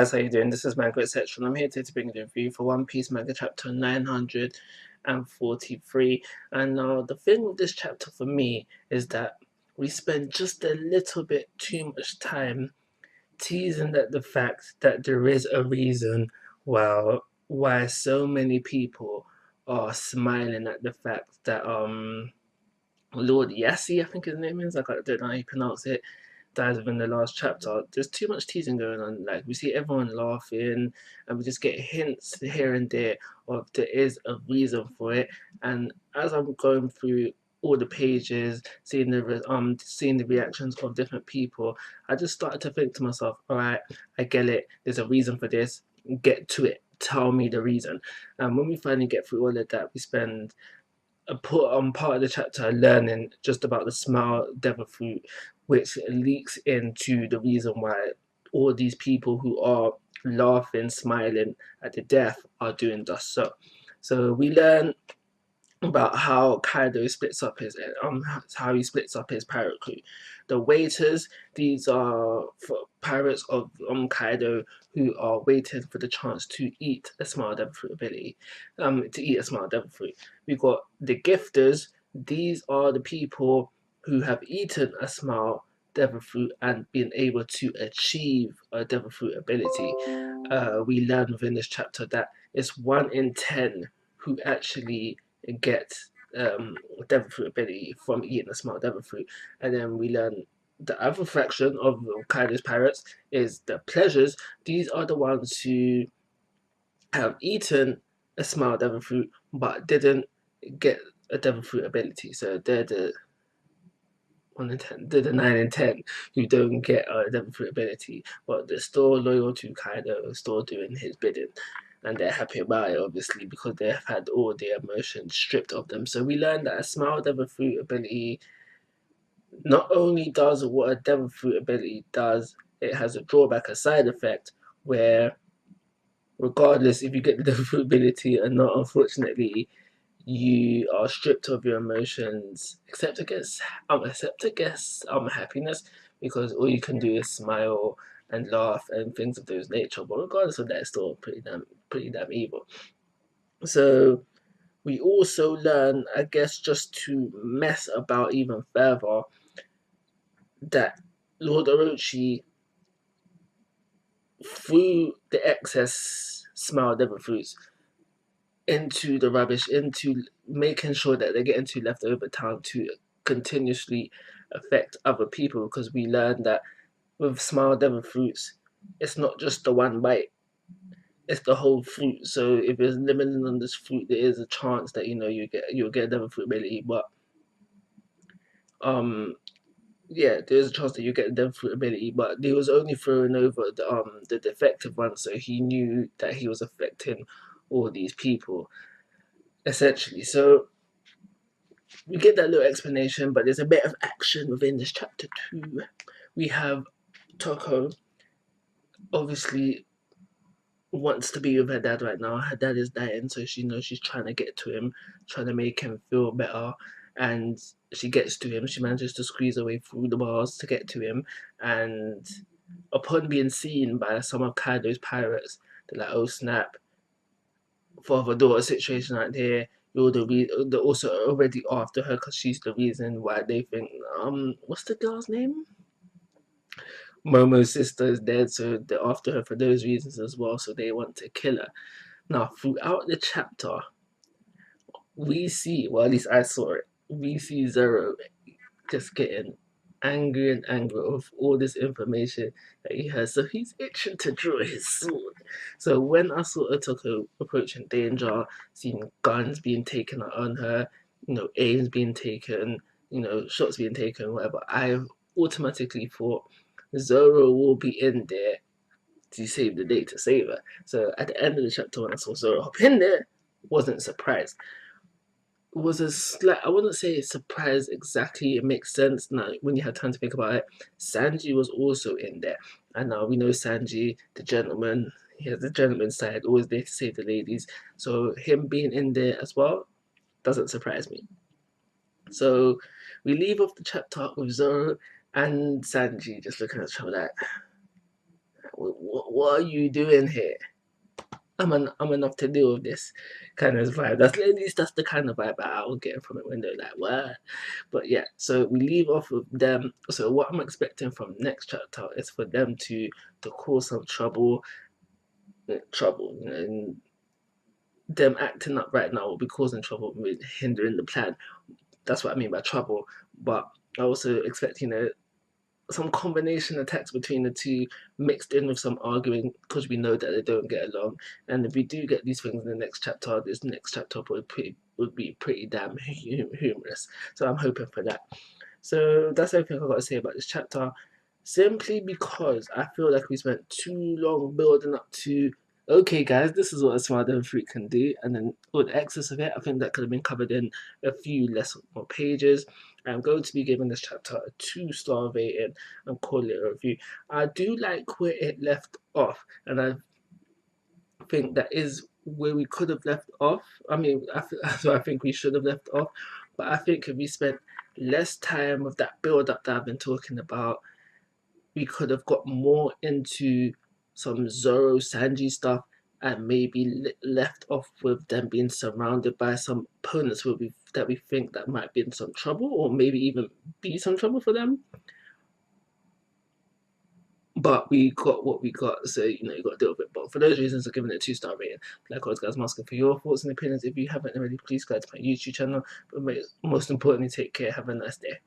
guys, how you doing? This is Manga, etc. and I'm here today to bring you the review for One Piece Manga chapter 943. And now the thing with this chapter for me is that we spend just a little bit too much time teasing at the fact that there is a reason why so many people are smiling at the fact that Lord Yassi, I think his name is, I don't know how you pronounce it, dies within the last chapter. There's too much teasing going on. Like, we see everyone laughing, and we just get hints here and there of there is a reason for it. And as I'm going through all the pages, seeing the reactions of different people, I just started to think to myself, all right, I get it. There's a reason for this. Get to it. Tell me the reason. And when we finally get through all of that, we spend put on part of the chapter learning just about the smile devil fruit, which leaks into the reason why all these people who are laughing, smiling at the death are doing just so. So we learn about how Kaido splits up his how he splits up his pirate crew. The waiters, these are pirates of Kaido who are waiting for the chance to eat a small devil fruit ability, to eat a small devil fruit. We got the gifters. These are the people who have eaten a small devil fruit and been able to achieve a devil fruit ability. We learn within this chapter that it's 1 in 10 who actually get devil fruit ability from eating a small devil fruit. And then we learn the other fraction of Kaido's pirates is the pleasures. These are the ones who have eaten a small devil fruit but didn't get a devil fruit ability. So they're the 1 in 10, they're the 9 in 10 who don't get a devil fruit ability, but they're still loyal to Kaido, still doing his bidding, and they're happy about it, obviously, because they have had all their emotions stripped of them. So we learned that a smile devil fruit ability not only does what a devil fruit ability does, it has a drawback, a side effect, where regardless if you get the devil fruit ability or not, unfortunately, you are stripped of your emotions, except I guess happiness, because all you can do is smile and laugh and things of those nature. But regardless of that, it's still pretty damn evil. So we also learn, I guess, just to mess about even further, that Lord Orochi threw the excess smile devil fruits into the rubbish, into making sure that they get into leftover time to continuously affect other people, because we learned that with smile devil fruits, it's not just the one bite, it's the whole fruit. So if it's limited on this fruit, there is a chance that you'll get a devil fruit ability, but um yeah, there's a chance that you get a devil fruit ability, but he was only throwing over the defective one, so he knew that he was affecting all these people essentially. So we get that little explanation, but there's a bit of action within this chapter too. We have Toko, obviously wants to be with her dad right now. Her dad is dying, so she knows she's trying to get to him, trying to make him feel better. And she gets to him. She manages to squeeze her way through the bars to get to him. And upon being seen by some of Kaido's pirates, they're like, "Oh snap! Father-daughter situation right here. They're also already after her because she's the reason why they think what's the girl's name? Momo's sister is dead, so they're after her for those reasons as well. So they want to kill her. Now, throughout the chapter, we see, well, at least I saw it. We see Zoro just getting angry and angry with all this information that he has. So he's itching to draw his sword. So when I saw Otoko approaching danger, seeing guns being taken on her, aims being taken, shots being taken, whatever, I automatically thought Zoro will be in there to save the day, to save her. So at the end of the chapter, when I saw Zoro hop in there, wasn't surprised. Was a slight, I wouldn't say a surprise exactly, it makes sense now when you have time to think about it. Sanji was also in there, and now we know Sanji, the gentleman, he has the gentleman side, always there to save the ladies, so him being in there as well doesn't surprise me. So we leave off the chapter with Zoro and Sanji just looking at each other like, what are you doing here? I'm enough to deal with this kind of vibe. That's at least that's the kind of vibe I was getting from it when they're like, what? But yeah, so we leave off with them. So what I'm expecting from next chapter is for them to cause some trouble, and them acting up right now will be causing trouble, hindering the plan. That's what I mean by trouble. But I also expect, some combination attacks between the two mixed in with some arguing because we know that they don't get along. And if we do get these things in the next chapter, this next chapter would be pretty damn humorous. So I'm hoping for that. So that's everything I've got to say about this chapter. Simply because I feel like we spent too long building up to, okay, guys, this is what a smart and fruit can do, and then with the excess of it, I think that could have been covered in a few less more pages. I'm going to be giving this chapter a 2-star rating and call it a review. I do like where it left off, and I think that is where we could have left off. I mean, so I think we should have left off, but I think if we spent less time with that build up that I've been talking about, we could have got more into some Zoro Sanji stuff and maybe left off with them being surrounded by some opponents that we think that might be in some trouble or maybe even be some trouble for them. But we got what we got, so you got to deal with it. But for those reasons, I'm giving it a 2-star rating. Like always, guys, I'm asking for your thoughts and opinions. If you haven't already, please go to my YouTube channel. But most importantly, take care. Have a nice day.